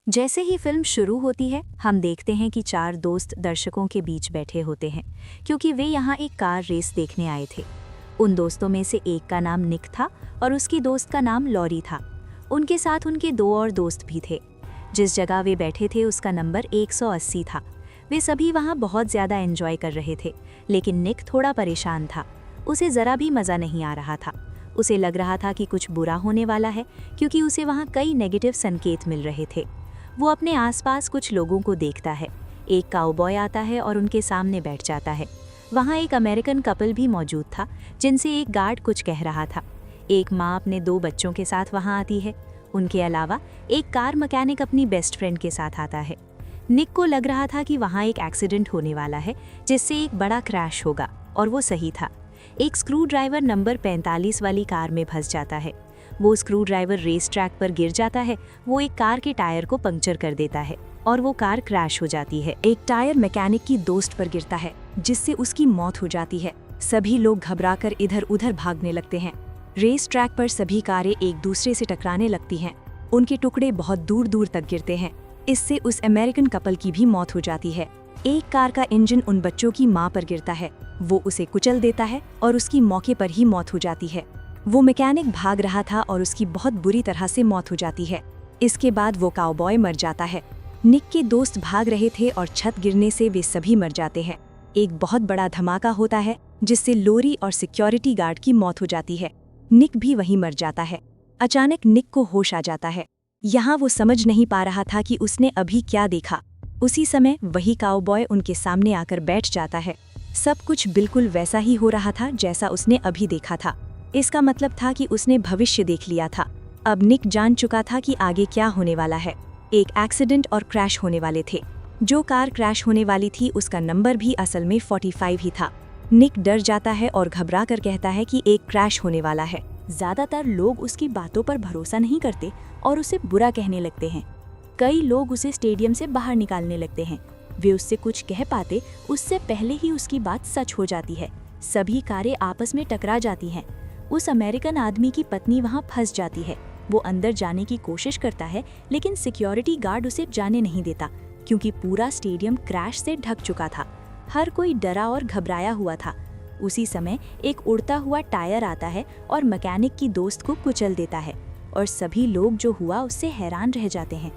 जैसे ही फिल्म शुरू होती है, हम देखते हैं कि चार दोस्त दर्शकों के बीच बैठे होते हैं, क्योंकि वे यहाँ एक कार रेस देखने आए थे। उन दोस्तों में से एक का नाम निक था और उसकी दोस्त का नाम लॉरी था। उनके साथ उनके दो और दोस्त भी थे। जिस जगह वे बैठे थे उसका नंबर 180 था। वे सभी वहाँ बहुत ज़्यादा एंजॉय कर रहे थे, लेकिन निक थोड़ा परेशान था। उसे ज़रा भी मज़ा नहीं आ रहा था। उसे लग रहा था कि कुछ बुरा होने वाला है, क्योंकि उसे वहाँ कई नेगेटिव संकेत मिल रहे थे। वो अपने आसपास कुछ लोगों को देखता है। एक काउबॉय आता है और उनके सामने बैठ जाता है। वहाँ एक अमेरिकन कपल भी मौजूद था, जिनसे एक गार्ड कुछ कह रहा था। एक माँ अपने दो बच्चों के साथ वहाँ आती है। उनके अलावा एक कार मैकेनिक अपनी बेस्ट फ्रेंड के साथ आता है। निक को लग रहा था कि वहाँ एक एक्सीडेंट होने वाला है, जिससे एक बड़ा क्रैश होगा, और वो सही था। एक स्क्रू ड्राइवर नंबर 45 वाली कार में फंस जाता है। वो स्क्रू ड्राइवर रेस ट्रैक पर गिर जाता है। वो एक कार के टायर को पंक्चर कर देता है और वो कार क्रैश हो जाती है। एक टायर मैकेनिक की दोस्त पर गिरता है, जिससे उसकी मौत हो जाती है। सभी लोग घबराकर इधर उधर भागने लगते हैं। रेस ट्रैक पर सभी कारें एक दूसरे से टकराने लगती हैं। उनके टुकड़े बहुत दूर दूर तक गिरते हैं। इससे उस अमेरिकन कपल की भी मौत हो जाती है। एक कार का इंजन उन बच्चों की मां पर गिरता है। वो उसे कुचल देता है और उसकी मौके पर ही मौत हो जाती है। वो मैकेनिक भाग रहा था और उसकी बहुत बुरी तरह से मौत हो जाती है। इसके बाद वो काउबॉय मर जाता है। निक के दोस्त भाग रहे थे और छत गिरने से वे सभी मर जाते हैं। एक बहुत बड़ा धमाका होता है, जिससे लोरी और सिक्योरिटी गार्ड की मौत हो जाती है। निक भी वहीं मर जाता है। अचानक निक को होश आ जाता है। यहाँ वो समझ नहीं पा रहा था कि उसने अभी क्या देखा। उसी समय वही काउबॉय उनके सामने आकर बैठ जाता है। सब कुछ बिल्कुल वैसा ही हो रहा था जैसा उसने अभी देखा था। इसका मतलब था कि उसने भविष्य देख लिया था। अब निक जान चुका था कि आगे क्या होने वाला है। एक एक्सीडेंट और क्रैश होने वाले थे। जो कार क्रैश होने वाली थी उसका नंबर भी असल में 45 ही था। निक डर जाता है और घबरा कर कहता है कि एक क्रैश होने वाला है। ज़्यादातर लोग उसकी बातों पर भरोसा नहीं करते और उसे बुरा कहने लगते हैं। कई लोग उसे स्टेडियम से बाहर निकालने लगते हैं। वे उससे कुछ कह पाते उससे पहले ही उसकी बात सच हो जाती है। सभी कारें आपस में टकरा जाती हैं। उस अमेरिकन आदमी की पत्नी वहां फंस जाती है। वो अंदर जाने की कोशिश करता है, लेकिन सिक्योरिटी गार्ड उसे जाने नहीं देता, क्योंकि पूरा स्टेडियम क्रैश से ढक चुका था। हर कोई डरा और घबराया हुआ था। उसी समय एक उड़ता हुआ टायर आता है और मैकेनिक की दोस्त को कुचल देता है, और सभी लोग जो हुआ उससे हैरान रह जाते हैं।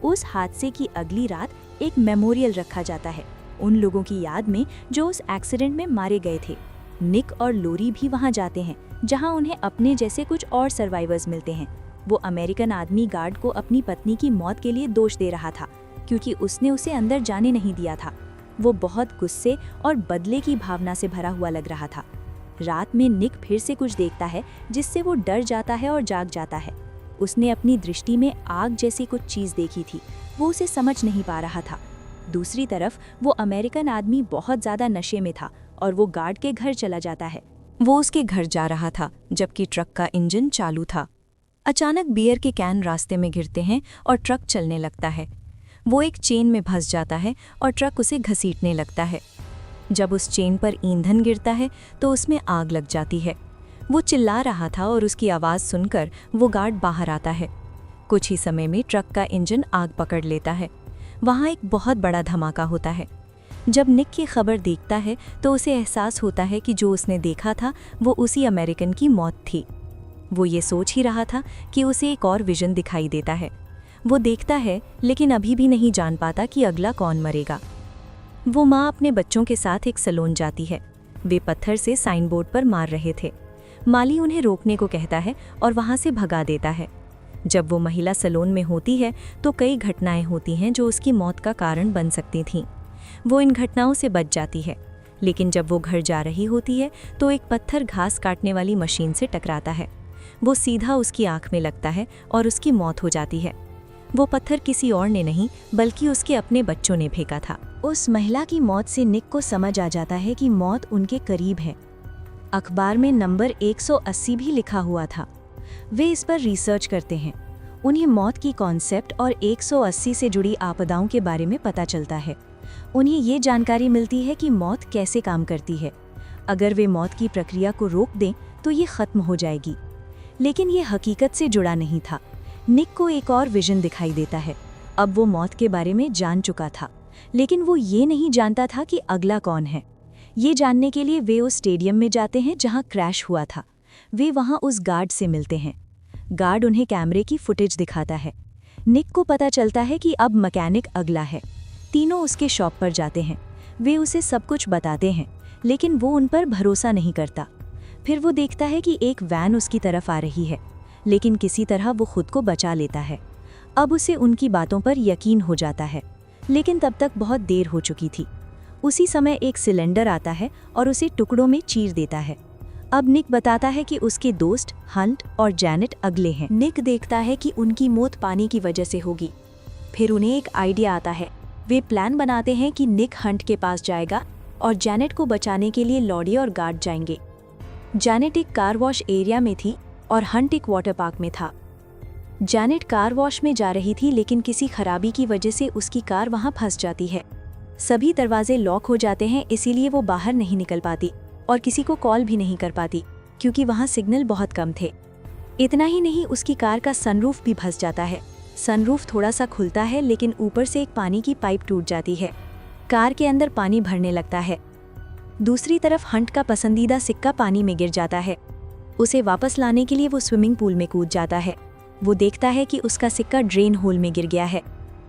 उस हादसे की अगली रात एक मेमोरियल रखा जाता है उन लोगों की याद में जो उस एक्सीडेंट में मारे गए थे। निक और लोरी भी वहां जाते हैं, जहां उन्हें अपने जैसे कुछ और सर्वाइवर्स मिलते हैं। वो अमेरिकन आदमी गार्ड को अपनी पत्नी की मौत के लिए दोष दे रहा था, क्योंकि उसने उसे अंदर जाने नहीं दिया था। वो बहुत गुस्से और बदले की भावना से भरा हुआ लग रहा था। रात में निक फिर से कुछ देखता है, जिससे वो डर जाता है और जाग जाता है। उसने अपनी दृष्टि में आग जैसी कुछ चीज देखी थी। वो उसे समझ नहीं पा रहा था। दूसरी तरफ वो अमेरिकन आदमी बहुत ज्यादा नशे में था और वो गार्ड के घर चला जाता है। वो उसके घर जा रहा था, जबकि ट्रक का इंजन चालू था। अचानक बियर के कैन रास्ते में गिरते हैं और ट्रक चलने लगता है। वो एक चेन में फंस जाता है और ट्रक उसे घसीटने लगता है। जब उस चेन पर ईंधन गिरता है तो उसमें आग लग जाती है। वो चिल्ला रहा था और उसकी आवाज़ सुनकर वो गार्ड बाहर आता है। कुछ ही समय में ट्रक का इंजन आग पकड़ लेता है। वहाँ एक बहुत बड़ा धमाका होता है। जब निक की खबर देखता है तो उसे एहसास होता है कि जो उसने देखा था वो उसी अमेरिकन की मौत थी। वो ये सोच ही रहा था कि उसे एक और विजन दिखाई देता है। वो देखता है, लेकिन अभी भी नहीं जान पाता कि अगला कौन मरेगा। वो माँ अपने बच्चों के साथ एक सैलून जाती है। वे पत्थर से साइन बोर्ड पर मार रहे थे। माली उन्हें रोकने को कहता है और वहाँ से भगा देता है। जब वो महिला सैलून में होती है तो कई घटनाएं होती हैं जो उसकी मौत का कारण बन सकती थीं। वो इन घटनाओं से बच जाती है, लेकिन जब वो घर जा रही होती है तो एक पत्थर घास काटने वाली मशीन से टकराता है। वो सीधा उसकी आंख में लगता है और उसकी मौत हो जाती है। वो पत्थर किसी और ने नहीं, बल्कि उसके अपने बच्चों ने फेंका था। उस महिला की मौत से निक को समझ आ जाता है कि मौत उनके करीब है। अखबार में नंबर 180 भी लिखा हुआ था। वे इस पर रिसर्च करते हैं। उन्हें मौत की कॉन्सेप्ट और 180 से जुड़ी आपदाओं के बारे में पता चलता है। उन्हें ये जानकारी मिलती है कि मौत कैसे काम करती है। अगर वे मौत की प्रक्रिया को रोक दें तो ये खत्म हो जाएगी। लेकिन ये हकीकत से जुड़ा नहीं था। निक को एक और विजन दिखाई देता है। अब वो मौत के बारे में जान चुका था, लेकिन वो ये नहीं जानता था कि अगला कौन है। ये जानने के लिए वे उस स्टेडियम में जाते हैं जहां क्रैश हुआ था। वे वहां उस गार्ड से मिलते हैं। गार्ड उन्हें कैमरे की फुटेज दिखाता है। निक को पता चलता है कि अब मैकेनिक अगला है। तीनों उसके शॉप पर जाते हैं। वे उसे सब कुछ बताते हैं, लेकिन वो उन पर भरोसा नहीं करता। फिर वो देखता है कि एक वैन उसकी तरफ आ रही है, लेकिन किसी तरह वो खुद को बचा लेता है। अब उसे उनकी बातों पर यकीन हो जाता है, लेकिन तब तक बहुत देर हो चुकी थी। उसी समय एक सिलेंडर आता है और उसे टुकड़ों में चीर देता है। अब निक बताता है कि उसके दोस्त हंट और जैनेट अगले हैं। निक देखता है कि उनकी मौत पानी की वजह से होगी। फिर उन्हें एक आइडिया आता है। वे प्लान बनाते हैं कि निक हंट के पास जाएगा और जैनेट को बचाने के लिए लॉडी और गार्ड जाएंगे। जैनेट एक कार वॉश एरिया में थी और हंट एक वाटर पार्क में था। जैनेट कार वॉश में जा रही थी, लेकिन किसी खराबी की वजह से उसकी कार वहां फंस जाती है। सभी दरवाजे लॉक हो जाते हैं, इसीलिए वो बाहर नहीं निकल पाती और किसी को कॉल भी नहीं कर पाती, क्योंकि वहां सिग्नल बहुत कम थे। इतना ही नहीं, उसकी कार का सनरूफ भी फंस जाता है। सनरूफ थोड़ा सा खुलता है, लेकिन ऊपर से एक पानी की पाइप टूट जाती है। कार के अंदर पानी भरने लगता है। दूसरी तरफ हंट का पसंदीदा सिक्का पानी में गिर जाता है। उसे वापस लाने के लिए वो स्विमिंग पूल में कूद जाता है। वो देखता है कि उसका सिक्का ड्रेन होल में गिर गया है।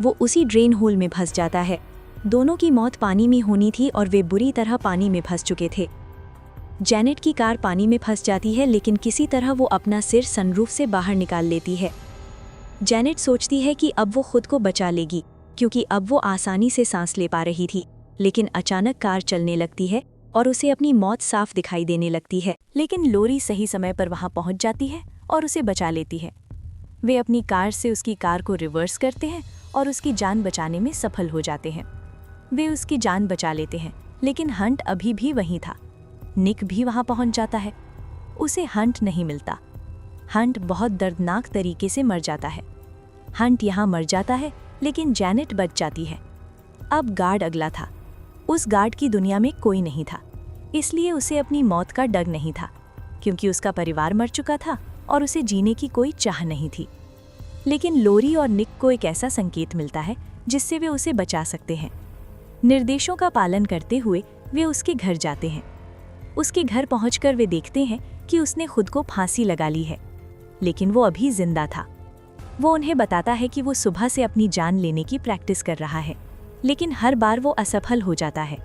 वो उसी ड्रेन होल में फंस जाता है। दोनों की मौत पानी में होनी थी और वे बुरी तरह पानी में फंस चुके थे। जैनेट की कार पानी में फंस जाती है, लेकिन किसी तरह वो अपना सिर सनरूफ से बाहर निकाल लेती है। जैनेट सोचती है कि अब वो खुद को बचा लेगी, क्योंकि अब वो आसानी से सांस ले पा रही थी। लेकिन अचानक कार चलने लगती है और उसे अपनी मौत साफ दिखाई देने लगती है। लेकिन लोरी सही समय पर वहां पहुंच जाती है और उसे बचा लेती है। वे अपनी कार से उसकी कार को रिवर्स करते हैं और उसकी जान बचाने में सफल हो जाते हैं। वे उसकी जान बचा लेते हैं, लेकिन हंट अभी भी वहीं था। निक भी वहां पहुंच जाता है। उसे हंट नहीं मिलता। हंट बहुत दर्दनाक तरीके से मर जाता है। हंट यहाँ मर जाता है, लेकिन जैनेट बच जाती है। अब गार्ड अगला था। उस गार्ड की दुनिया में कोई नहीं था, इसलिए उसे अपनी मौत का डर नहीं था, क्योंकि उसका परिवार मर चुका था और उसे जीने की कोई चाह नहीं थी। लेकिन लोरी और निक को एक ऐसा संकेत मिलता है जिससे वे उसे बचा सकते हैं। निर्देशों का पालन करते हुए वे उसके घर जाते हैं। उसके घर पहुंचकर वे देखते हैं कि उसने खुद को फांसी लगा ली है, लेकिन वो अभी जिंदा था। वो उन्हें बताता है कि वो सुबह से अपनी जान लेने की प्रैक्टिस कर रहा है, लेकिन हर बार वो असफल हो जाता है।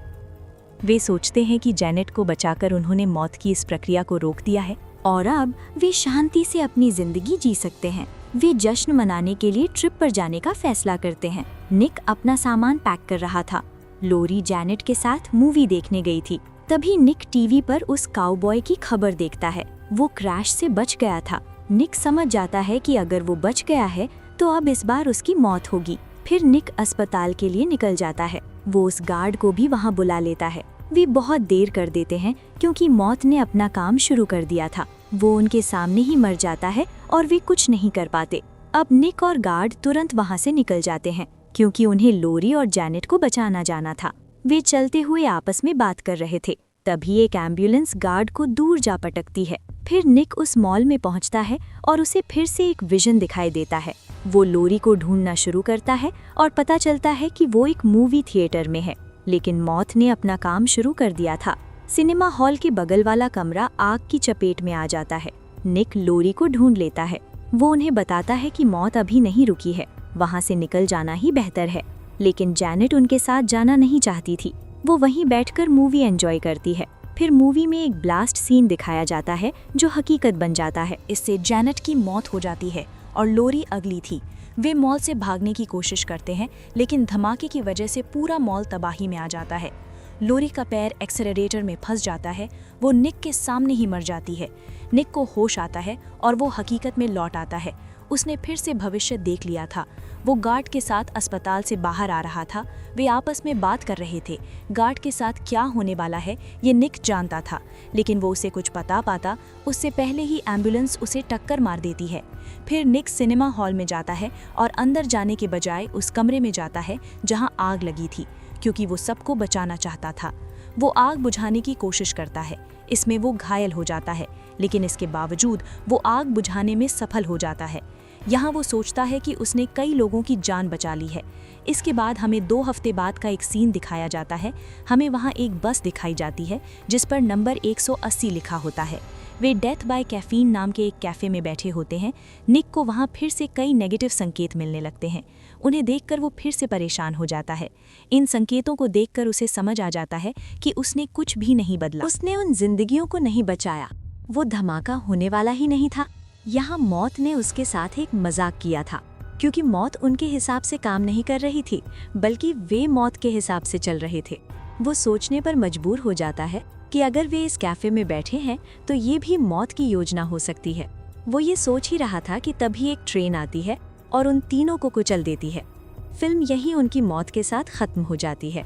वे सोचते हैं कि जैनेट को बचाकर उन्होंने मौत की इस प्रक्रिया को रोक दिया है और अब वे शांति से अपनी जिंदगी जी सकते हैं। वे जश्न मनाने के लिए ट्रिप पर जाने का फैसला करते हैं। निक अपना सामान पैक कर रहा था। लोरी जैनेट के साथ मूवी देखने गई थी। तभी निक टीवी पर उस काउबॉय की खबर देखता है। वो क्रैश से बच गया था। निक समझ जाता है कि अगर वो बच गया है तो अब इस बार उसकी मौत होगी। फिर निक अस्पताल के लिए निकल जाता है। वो उस गार्ड को भी वहाँ बुला लेता है। वे बहुत देर कर देते हैं, क्योंकि मौत ने अपना काम शुरू कर दिया था। वो उनके सामने ही मर जाता है और वे कुछ नहीं कर पाते। अब निक और गार्ड तुरंत वहाँ से निकल जाते हैं, क्योंकि उन्हें लोरी और जैनेट को बचाना जाना था। वे चलते हुए आपस में बात कर रहे थे। तभी एक एम्बुलेंस गार्ड को दूर जा पटकती है। फिर निक उस मॉल में पहुंचता है और उसे फिर से एक विजन दिखाई देता है। वो लोरी को ढूंढना शुरू करता है और पता चलता है कि वो एक मूवी थिएटर में है, लेकिन मौत ने अपना काम शुरू कर दिया था। सिनेमा हॉल के बगल वाला कमरा आग की चपेट में आ जाता है। निक लोरी को ढूंढ लेता है। वो उन्हें बताता है कि मौत अभी नहीं रुकी है, वहाँ से निकल जाना ही बेहतर है। लेकिन जैनेट उनके साथ जाना नहीं चाहती थी। वो वहीं बैठकर मूवी एंजॉय करती है। फिर मूवी में एक ब्लास्ट सीन दिखाया जाता है जो हकीकत बन जाता है। इससे जैनेट की मौत हो जाती है और लोरी अगली थी। वे मॉल से भागने की कोशिश करते हैं, लेकिन धमाके की वजह से पूरा मॉल तबाही में आ जाता है। लोरी का पैर एक्सेलरेटर में फंस जाता है। वो निक के सामने ही मर जाती है। निक को होश आता है और वो हकीकत में लौट आता है। उसने फिर से भविष्य देख लिया था। वो गार्ड के साथ अस्पताल से बाहर आ रहा था। वे आपस में बात कर रहे थे। गार्ड के साथ क्या होने वाला है ये निक जानता था, लेकिन वो उसे कुछ बता पाता उससे पहले ही एम्बुलेंस उसे टक्कर मार देती है। फिर निक सिनेमा हॉल में जाता है और अंदर जाने के बजाय उस कमरे में जाता है जहां आग लगी थी, क्योंकि वो सबको बचाना चाहता था। वो आग बुझाने की कोशिश करता है। इसमें वो घायल हो जाता है, लेकिन इसके बावजूद वो आग बुझाने में सफल हो जाता है। यहाँ वो सोचता है कि उसने कई लोगों की जान बचा ली है। इसके बाद हमें 2 हफ्ते बाद का एक सीन दिखाया जाता है। हमें वहाँ एक बस दिखाई जाती है जिस पर नंबर 180 लिखा होता है। वे डेथ बाय कैफीन नाम के एक कैफ़े में बैठे होते हैं। निक को वहाँ फिर से कई नेगेटिव संकेत मिलने लगते हैं। उन्हें देखकर वो फिर से परेशान हो जाता है। इन संकेतों को देखकर उसे समझ आ जाता है कि उसने कुछ भी नहीं बदला, उसने उन जिंदगियों को नहीं बचाया। वो धमाका होने वाला ही नहीं था। यहाँ मौत ने उसके साथ एक मजाक किया था, क्योंकि मौत उनके हिसाब से काम नहीं कर रही थी, बल्कि वे मौत के हिसाब से चल रहे थे। वो सोचने पर मजबूर हो जाता है कि अगर वे इस कैफे में बैठे हैं तो ये भी मौत की योजना हो सकती है। वो ये सोच ही रहा था कि तभी एक ट्रेन आती है और उन तीनों को कुचल देती है। फिल्म यहीं उनकी मौत के साथ खत्म हो जाती है।